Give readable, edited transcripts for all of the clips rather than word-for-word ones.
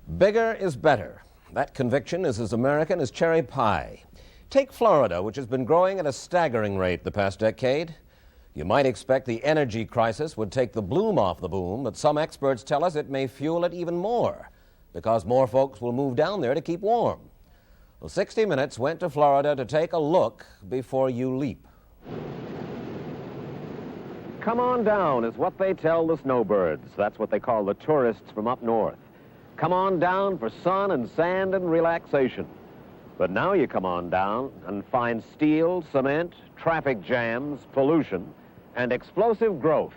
Bigger is better. That conviction is as American as cherry pie. Take Florida, which has been growing at a staggering rate the past decade. You might expect the energy crisis would take the bloom off the boom, but some experts tell us it may fuel it even more because more folks will move down there to keep warm. Well, 60 Minutes went to Florida to take a look before you leap. Come on down is what they tell the snowbirds. That's what they call the tourists from up north. Come on down for sun and sand and relaxation. But now you come on down and find steel, cement, traffic jams, pollution, and explosive growth.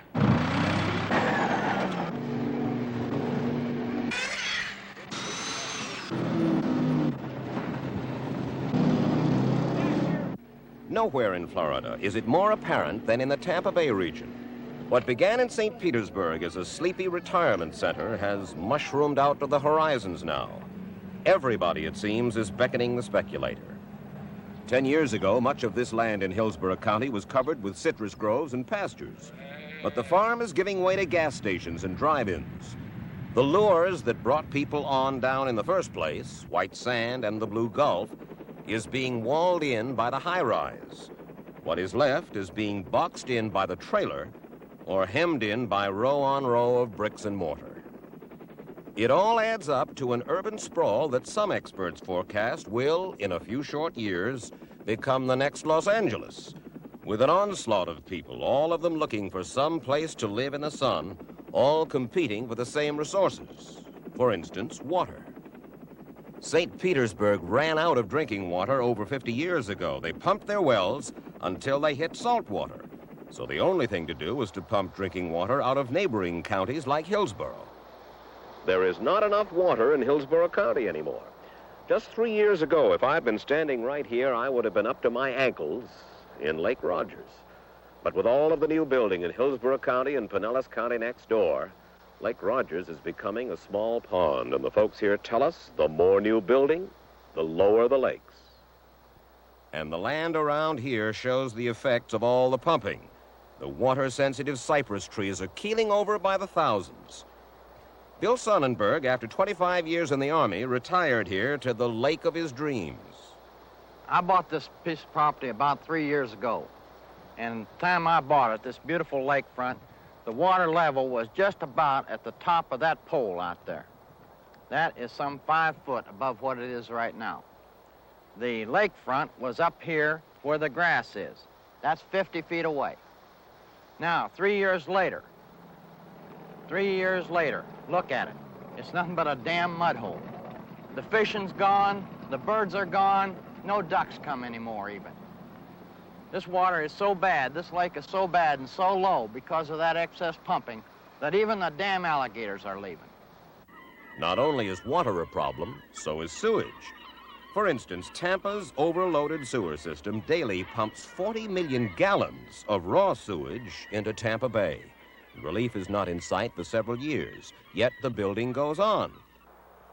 Nowhere in Florida is it more apparent than in the Tampa Bay region. What began in St. Petersburg as a sleepy retirement center has mushroomed out to the horizons now. Everybody, it seems, is beckoning the speculator. 10 years ago, much of this land in Hillsborough County was covered with citrus groves and pastures. But the farm is giving way to gas stations and drive-ins. The lures that brought people on down in the first place, white sand and the blue Gulf, is being walled in by the high-rise. What is left is being boxed in by the trailer or hemmed in by row on row of bricks and mortar. It all adds up to an urban sprawl that some experts forecast will, in a few short years, become the next Los Angeles, with an onslaught of people, all of them looking for some place to live in the sun, all competing for the same resources. For instance, water. St. Petersburg ran out of drinking water over 50 years ago. They pumped their wells until they hit salt water. So the only thing to do was to pump drinking water out of neighboring counties like Hillsborough. There is not enough water in Hillsborough County anymore. Just 3 years ago, if I'd been standing right here, I would have been up to my ankles in Lake Rogers. But with all of the new building in Hillsborough County and Pinellas County next door, Lake Rogers is becoming a small pond, and the folks here tell us the more new building, the lower the lakes. And the land around here shows the effects of all the pumping. The water-sensitive cypress trees are keeling over by the thousands. Bill Sonnenberg, after 25 years in the Army, retired here to the lake of his dreams. I bought this piece of property about 3 years ago. And the time I bought it, this beautiful lakefront, the water level was just about at the top of that pole out there. That is some 5 foot above what it is right now. The lakefront was up here where the grass is. That's 50 feet away. Now, 3 years later, look at it. It's nothing but a damn mud hole. The fishing's gone, the birds are gone, no ducks come anymore even. This water is so bad, this lake is so bad and so low because of that excess pumping that even the damn alligators are leaving. Not only is water a problem, so is sewage. For instance, Tampa's overloaded sewer system daily pumps 40 million gallons of raw sewage into Tampa Bay. Relief is not in sight for several years, yet the building goes on.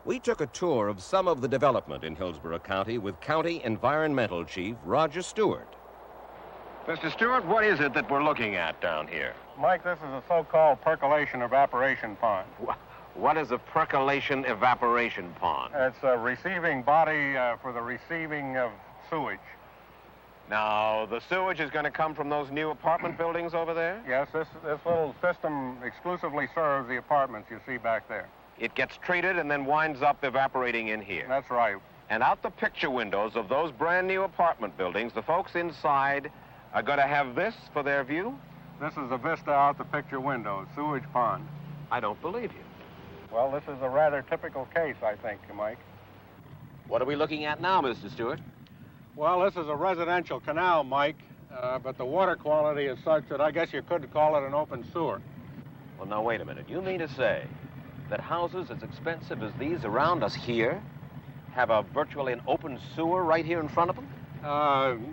We took a tour of some of the development in Hillsborough County with County Environmental Chief Roger Stewart. Mr. Stewart, what is it that we're looking at down here? Mike, this is a so-called percolation evaporation pond. What is a percolation evaporation pond? It's a receiving body for the receiving of sewage. Now, the sewage is going to come from those new apartment buildings over there? Yes, this little system exclusively serves the apartments you see back there. It gets treated and then winds up evaporating in here. That's right. And out the picture windows of those brand new apartment buildings, the folks inside are going to have this for their view? This is a vista out the picture window, sewage pond. I don't believe you. Well, this is a rather typical case, I think, Mike. What are we looking at now, Mr. Stewart? Well, this is a residential canal, Mike, but the water quality is such that I guess you could call it an open sewer. Well, now, wait a minute. You mean to say that houses as expensive as these around us here have virtually an open sewer right here in front of them?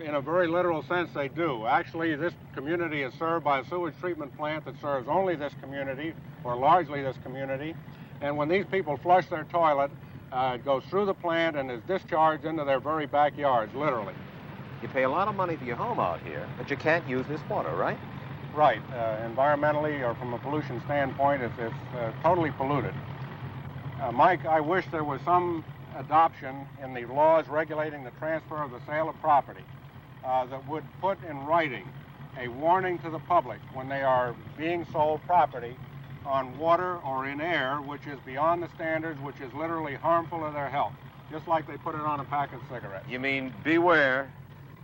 In a very literal sense, they do. Actually, this community is served by a sewage treatment plant that serves only this community, or largely this community. And when these people flush their toilet, it goes through the plant and is discharged into their very backyards, literally. You pay a lot of money for your home out here, but you can't use this water, right? Right. Environmentally or from a pollution standpoint, it's totally polluted. Mike, I wish there was some adoption in the laws regulating the transfer of the sale of property that would put in writing a warning to the public when they are being sold property on water or in air which is beyond the standards, which is literally harmful to their health, just like they put it on a pack of cigarettes. You mean, beware,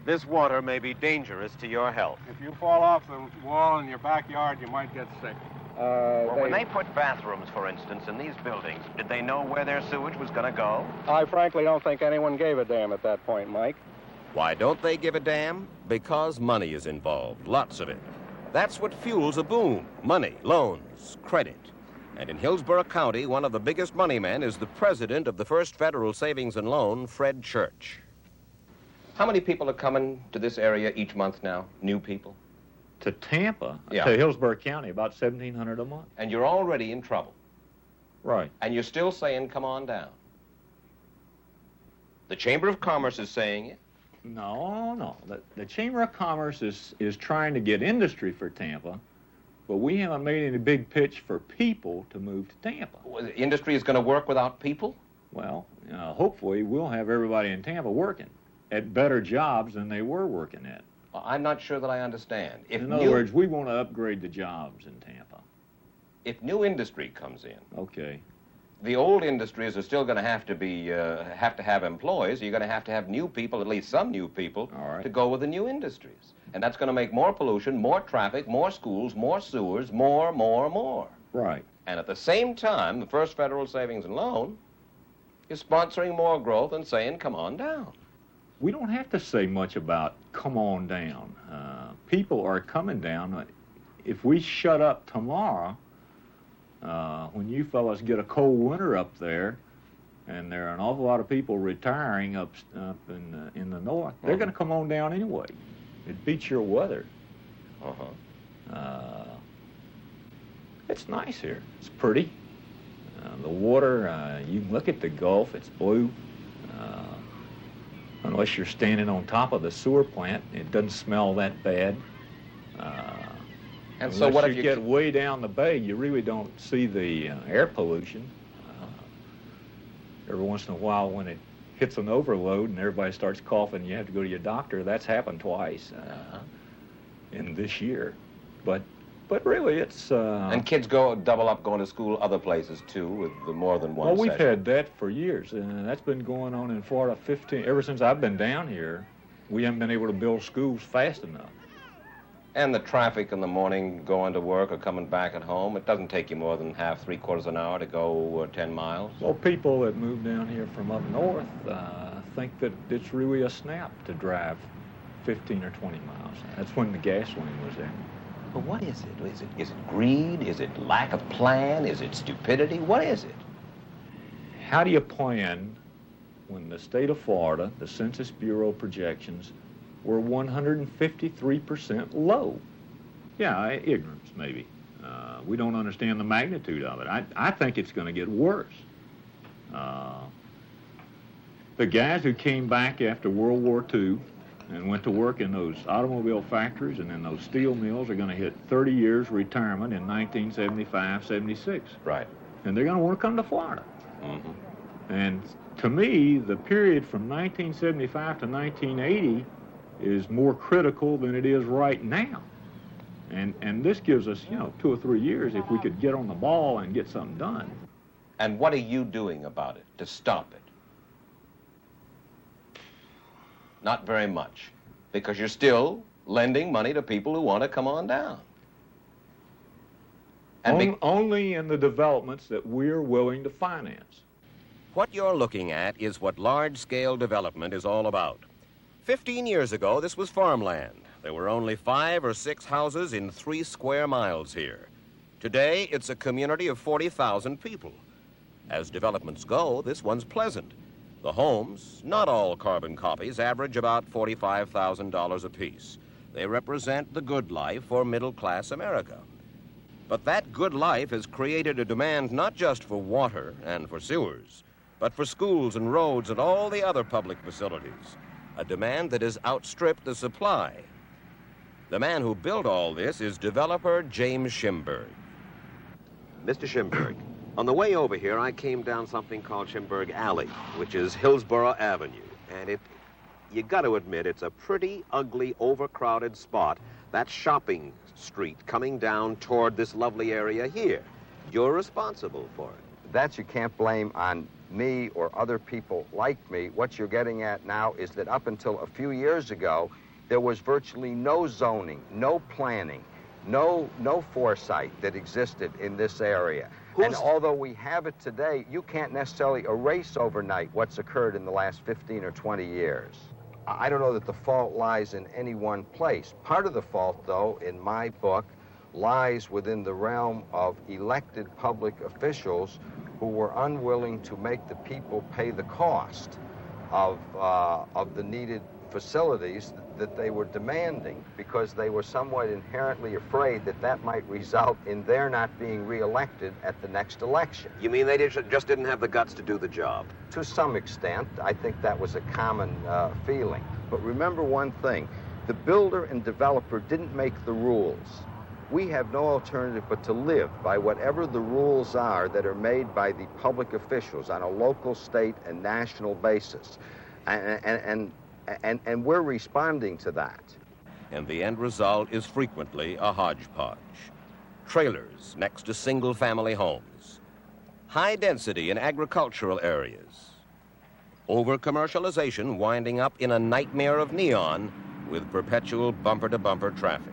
this water may be dangerous to your health. If you fall off the wall in your backyard, you might get sick. When they put bathrooms, for instance, in these buildings, did they know where their sewage was going to go? I frankly don't think anyone gave a damn at that point, Mike. Why don't they give a damn? Because money is involved, lots of it. That's what fuels a boom. Money, loans, credit. And in Hillsborough County, one of the biggest money men is the president of the First Federal Savings and Loan, Fred Church. How many people are coming to this area each month now? New people? To Tampa, Yeah. to Hillsborough County, about 1,700 a month. And you're already in trouble. Right. And you're still saying, come on down. The Chamber of Commerce is saying it. No. The Chamber of Commerce is trying to get industry for Tampa, but we haven't made any big pitch for people to move to Tampa. Well, the industry is going to work without people? Well, hopefully we'll have everybody in Tampa working at better jobs than they were working at. Well, I'm not sure that I understand. In other words, we want to upgrade the jobs in Tampa. If new industry comes in, Okay. the old industries are still going to have to have employees. You're going to have new people, at least some new people, All right. to go with the new industries. And that's going to make more pollution, more traffic, more schools, more sewers, more. Right. And at the same time, the First Federal Savings and Loan is sponsoring more growth and saying, come on down. We don't have to say much about come on down. People are coming down. If we shut up tomorrow, when you fellas get a cold winter up there, and there are an awful lot of people retiring up in the north, they're going to come on down anyway. It beats your weather. It's nice here. It's pretty. The water, you can look at the Gulf, it's blue. Unless you're standing on top of the sewer plant, it doesn't smell that bad. And so what if you get way down the bay, you really don't see the air pollution. Every once in a while when it hits an overload and everybody starts coughing, you have to go to your doctor. That's happened twice in this year. But really it's... And kids double up going to school other places too with more than one Well, we've session. had that for years, and that's been going on in Florida ever since I've been down here. We haven't been able to build schools fast enough. And the traffic in the morning going to work or coming back at home, it doesn't take you more than three-quarters an hour to go 10 miles. Well, people that move down here from up north think that it's really a snap to drive 15 or 20 miles. That's when the gasoline was there. But what is it? Is it greed? Is it lack of plan? Is it stupidity? What is it? How do you plan when the state of Florida, the Census Bureau projections, were 153% low? Yeah, ignorance, maybe. We don't understand the magnitude of it. I think it's going to get worse. The guys who came back after World War II and went to work in those automobile factories and in those steel mills are going to hit 30 years retirement in 1975, 76. Right. And they're going to want to come to Florida. Mm-hmm. And to me, the period from 1975 to 1980 is more critical than it is right now. And this gives us, 2 or 3 years if we could get on the ball and get something done. And what are you doing about it to stop it? Not very much, because you're still lending money to people who want to come on down. And Only in the developments that we're willing to finance. what you're looking at is what large-scale development is all about. 15 years ago, this was farmland. There were only 5 or 6 houses in 3 square miles here. Today, it's a community of 40,000 people. As developments go, this one's pleasant. The homes, not all carbon copies, average about $45,000 apiece. They represent the good life for middle-class America. But that good life has created a demand not just for water and for sewers, but for schools and roads and all the other public facilities. A demand that has outstripped the supply. The man who built all this is developer James Schimberg. Mr. Schimberg, On the way over here, I came down something called Schimberg Alley, which is Hillsborough Avenue. And you got to admit, it's a pretty ugly, overcrowded spot. That shopping street coming down toward this lovely area here. You're responsible for it. That you can't blame on me or other people like me. What you're getting at now is that up until a few years ago, there was virtually no zoning, no planning, no foresight that existed in this area. And although we have it today, you can't necessarily erase overnight what's occurred in the last 15 or 20 years. I don't know that the fault lies in any one place. Part of the fault, though, in my book, lies within the realm of elected public officials who were unwilling to make the people pay the cost of the needed facilities that they were demanding, because they were somewhat inherently afraid that that might result in their not being reelected at the next election. You mean they just didn't have the guts to do the job? To some extent, I think that was a common feeling. But remember one thing, the builder and developer didn't make the rules. We have no alternative but to live by whatever the rules are that are made by the public officials on a local, state, and national basis. And we're responding to that. And the end result is frequently a hodgepodge. Trailers next to single-family homes. High density in agricultural areas. Over-commercialization winding up in a nightmare of neon with perpetual bumper-to-bumper traffic.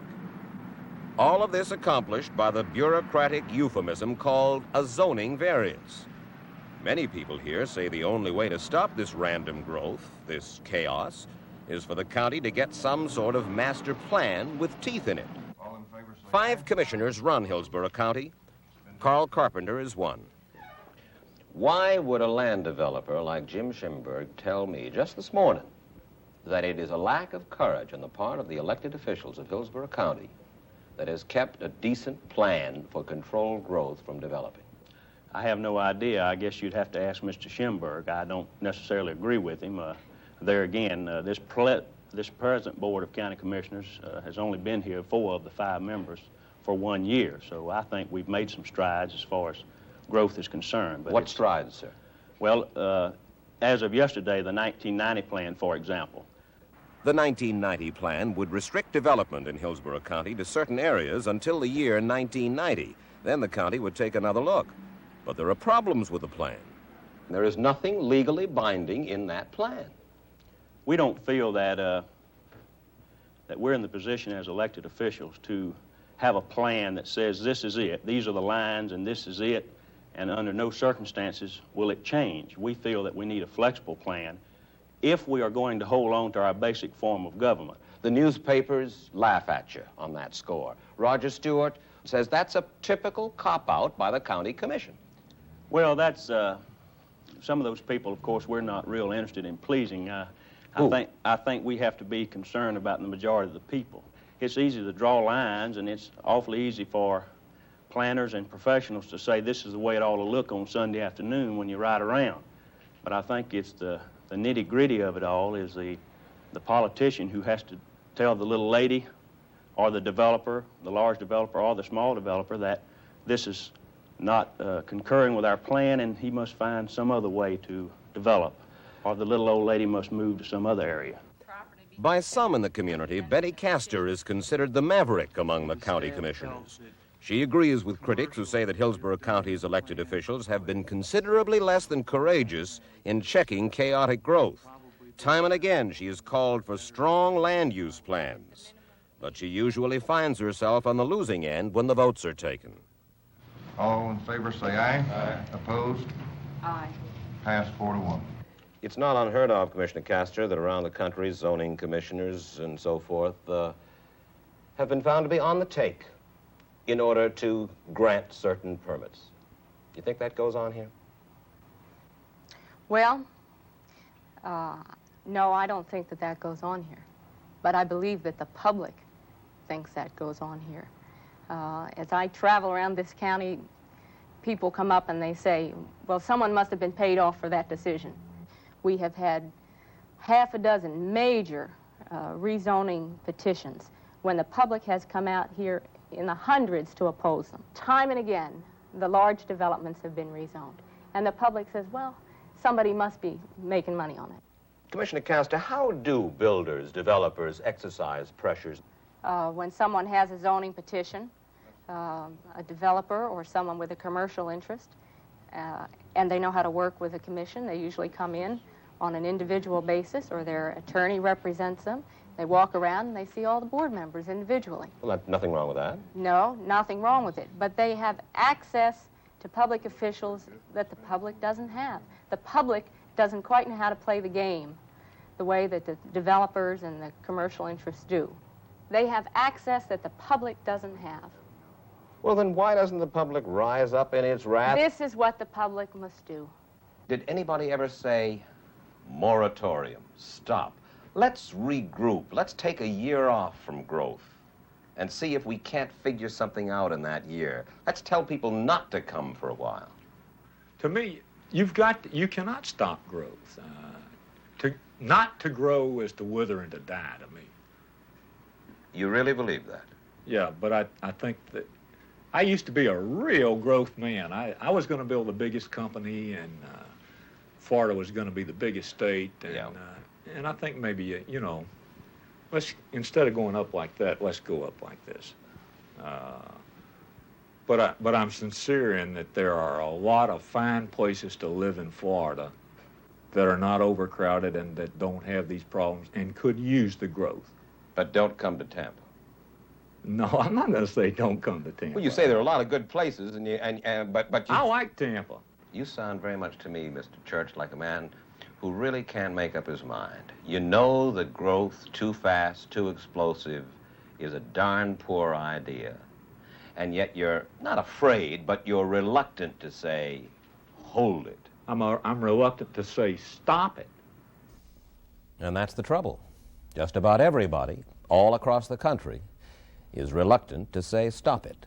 All of this accomplished by the bureaucratic euphemism called a zoning variance. Many people here say the only way to stop this random growth, this chaos, is for the county to get some sort of master plan with teeth in it. 5 commissioners run Hillsborough County. Carl Carpenter is one. Why would a land developer like Jim Schimberg tell me just this morning that it is a lack of courage on the part of the elected officials of Hillsborough County that has kept a decent plan for controlled growth from developing? I have no idea. I guess you'd have to ask Mr. Schimberg. I don't necessarily agree with him. There again, this present Board of County Commissioners has only been here 4 of the 5 members for 1 year. So I think we've made some strides as far as growth is concerned. But what strides, sir? Well, as of yesterday, the 1990 plan, for example. The 1990 plan would restrict development in Hillsborough County to certain areas until the year 1990. Then the county would take another look. But there are problems with the plan. There is nothing legally binding in that plan. We don't feel that that we're in the position as elected officials to have a plan that says this is it, these are the lines, and this is it, and under no circumstances will it change. We feel that we need a flexible plan if we are going to hold on to our basic form of government. The newspapers laugh at you on that score. Roger Stewart says that's a typical cop-out by the county commission. Well, that's some of those people, of course, we're not real interested in pleasing. I think we have to be concerned about the majority of the people. It's easy to draw lines, and it's awfully easy for planners and professionals to say this is the way it ought to look on Sunday afternoon when you ride around. But I think it's the nitty-gritty of it all is the politician who has to tell the little lady or the developer, the large developer or the small developer, that this is not concurring with our plan and he must find some other way to develop, or the little old lady must move to some other area. By some in the community, Betty Castor is considered the maverick among the county commissioners. She agrees with critics who say that Hillsborough County's elected officials have been considerably less than courageous in checking chaotic growth. Time and again, she has called for strong land use plans, but she usually finds herself on the losing end when the votes are taken. All in favor say aye. Aye. Opposed? Aye. Passed 4-1. It's not unheard of, Commissioner Castor, that around the country zoning commissioners and so forth have been found to be on the take in order to grant certain permits. You think that goes on here? Well, no, I don't think that that goes on here. But I believe that the public thinks that goes on here. As I travel around this county, people come up and they say, well, someone must have been paid off for that decision. We have had half a dozen major rezoning petitions when the public has come out here in the hundreds to oppose them. Time and again, the large developments have been rezoned. And the public says, well, somebody must be making money on it. Commissioner Castor, how do builders, developers exercise pressures? When someone has a zoning petition, a developer or someone with a commercial interest, and they know how to work with a commission, they usually come in on an individual basis, or their attorney represents them. They walk around and they see all the board members individually. Well, nothing wrong with that. No, nothing wrong with it. But they have access to public officials that the public doesn't have. The public doesn't quite know how to play the game the way that the developers and the commercial interests do. They have access that the public doesn't have. Well, then why doesn't the public rise up in its wrath? This is what the public must do. Did anybody ever say, moratorium, stop? Let's regroup. Let's take a year off from growth and see if we can't figure something out in that year. Let's tell people not to come for a while. To me, you cannot stop growth. Not to grow is to wither and to die to me. You really believe that? Yeah, but I think that I used to be a real growth man. I was going to build the biggest company, and Florida was going to be the biggest state. And, yeah. And I think maybe, let's, instead of going up like that, let's go up like this. But I'm sincere in that there are a lot of fine places to live in Florida that are not overcrowded and that don't have these problems and could use the growth. But don't come to Tampa. No, I'm not going to say don't come to Tampa. Well, you say there are a lot of good places, but you... I like Tampa. You sound very much to me, Mr. Church, like a man who really can make up his mind. You know that growth too fast, too explosive is a darn poor idea. And yet you're not afraid, but you're reluctant to say, hold it. I'm reluctant to say stop it. And that's the trouble. Just about everybody, all across the country, is reluctant to say stop it.